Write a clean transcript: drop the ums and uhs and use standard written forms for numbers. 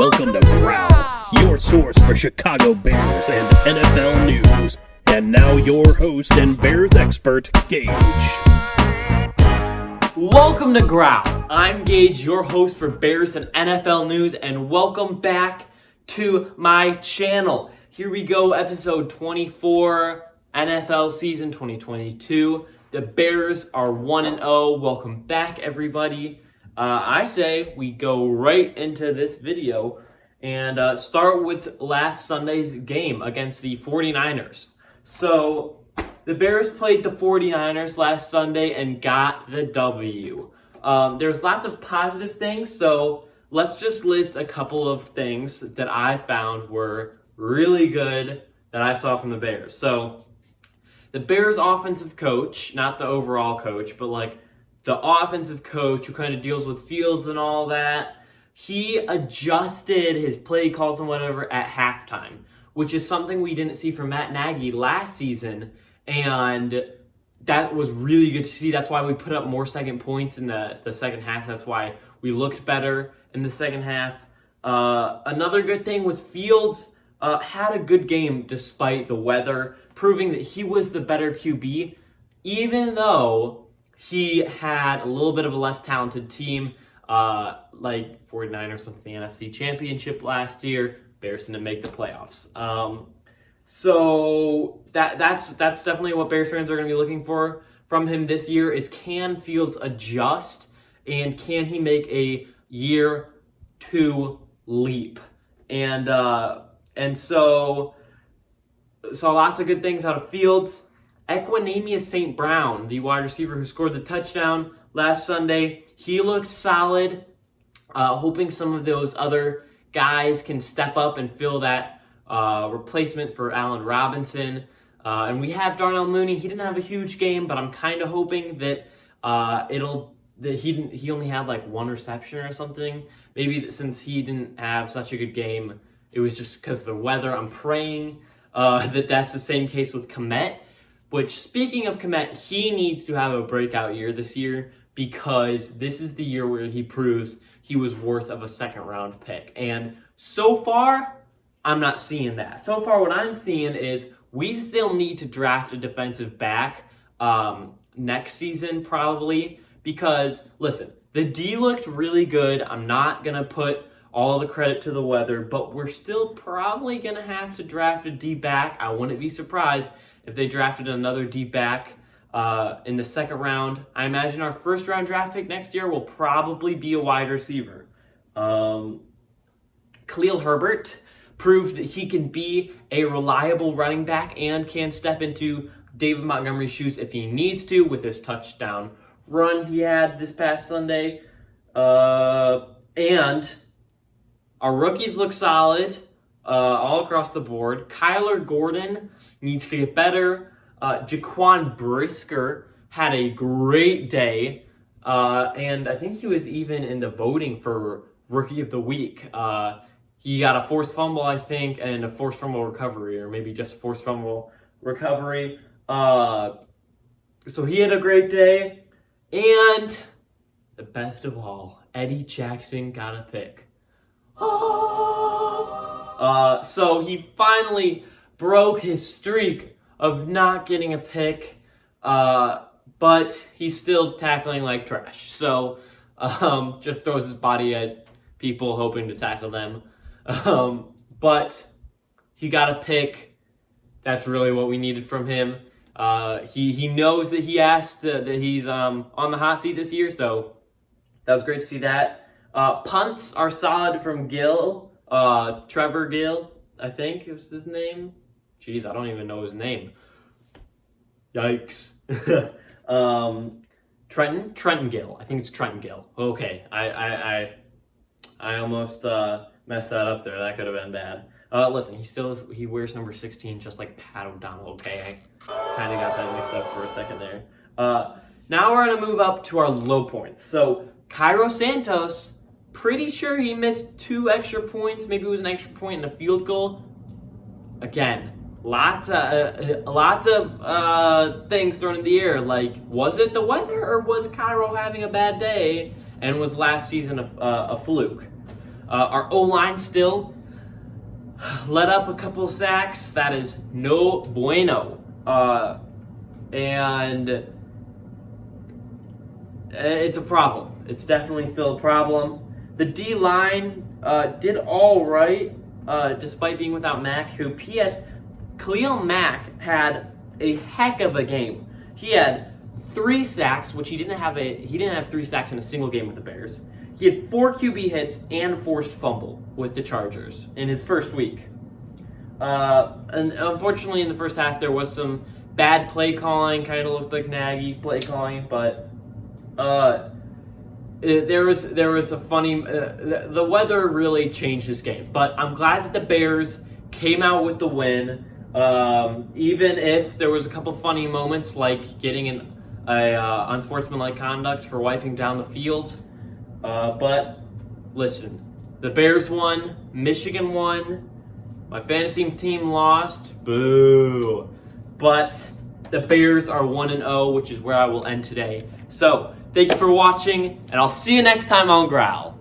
Welcome to Growl, your source for Chicago Bears and NFL news. And now your host and Bears expert, Gage. Welcome to Growl. I'm Gage, your host for Bears and NFL news, and welcome back to my channel. Here we go, episode 24, NFL season 2022. The Bears are 1-0. Welcome back, everybody. I say we go right into this video and start with last Sunday's game against the 49ers. So, the Bears played the 49ers last Sunday and got the W. There's lots of positive things, so let's just list a couple of things that I found were really good that I saw from the Bears. So, the Bears offensive coach, not the overall coach, but like the offensive coach who kind of deals with Fields and all that, he adjusted his play calls and whatever at halftime, which is something we didn't see from Matt Nagy last season, and that was really good to see. That's why we put up more second points in the second half. That's why we looked better in the second half. Another good thing was Fields had a good game despite the weather, proving that he was the better QB, even though he had a little bit of a less talented team, like 49ers with the NFC Championship last year. Bears didn't make the playoffs. So that's definitely what Bears fans are going to be looking for from him this year is, can Fields adjust and can he make a year 2 leap? And so lots of good things out of Fields. Equanimeous St. Brown, the wide receiver who scored the touchdown last Sunday, he looked solid. Hoping some of those other guys can step up and fill that replacement for Allen Robinson. And we have Darnell Mooney. He didn't have a huge game, but I'm kind of hoping that he only had like one reception or something. Maybe since he didn't have such a good game, it was just because of the weather. I'm praying that's the same case with Kmet. Which, speaking of Kmet, he needs to have a breakout year this year because this is the year where he proves he was worth of a second-round pick. And so far, I'm not seeing that. So far, what I'm seeing is we still need to draft a defensive back next season, probably. Because, listen, the D looked really good. I'm not going to put all the credit to the weather, but we're still probably going to have to draft a D back. I wouldn't be surprised if they drafted another D back in the second round. I imagine our first round draft pick next year will probably be a wide receiver. Khalil Herbert proved that he can be a reliable running back and can step into David Montgomery's shoes if he needs to with his touchdown run he had this past Sunday. And our rookies look solid all across the board. Kyler Gordon needs to get better. Jaquan Brisker had a great day. And I think he was even in the voting for Rookie of the Week. He got a forced fumble, I think, and a forced fumble recovery, or maybe just a forced fumble recovery. So he had a great day. And the best of all, Eddie Jackson got a pick. So he finally broke his streak of not getting a pick, but he's still tackling like trash. So just throws his body at people hoping to tackle them. But he got a pick. That's really what we needed from him. He knows that he asked that he's on the hot seat this year, so that was great to see that. Punts are solid from Gill. Trevor Gill, I think was his name. Jeez, I don't even know his name. Yikes. Trenton Gill. I think it's Trenton Gill. Okay, I almost messed that up there. That could have been bad. Listen, he wears number 16 just like Pat O'Donnell. Okay, I kind of got that mixed up for a second there. Now we're gonna move up to our low points. So Cairo Santos, pretty sure he missed 2 extra points. Maybe it was an extra point and a field goal. Again, lots of things thrown in the air. Like, was it the weather or was Cairo having a bad day and was last season a fluke? Our O-line still let up a couple sacks. That is no bueno. And it's a problem. It's definitely still a problem. The D-line did all right, despite being without Mack, who, P.S., Khalil Mack had a heck of a game. He had 3 sacks, which he didn't have 3 sacks in a single game with the Bears. He had 4 QB hits and a forced fumble with the Chargers in his first week. And unfortunately, in the first half, there was some bad play calling. Kind of looked like Nagy play calling, but there was a funny. The weather really changed this game, but I'm glad that the Bears came out with the win. Even if there was a couple funny moments, like getting an unsportsmanlike conduct for wiping down the field. But listen, the Bears won, Michigan won, my fantasy team lost, boo. But the Bears are 1-0, which is where I will end today. So, thank you for watching, and I'll see you next time on Growl.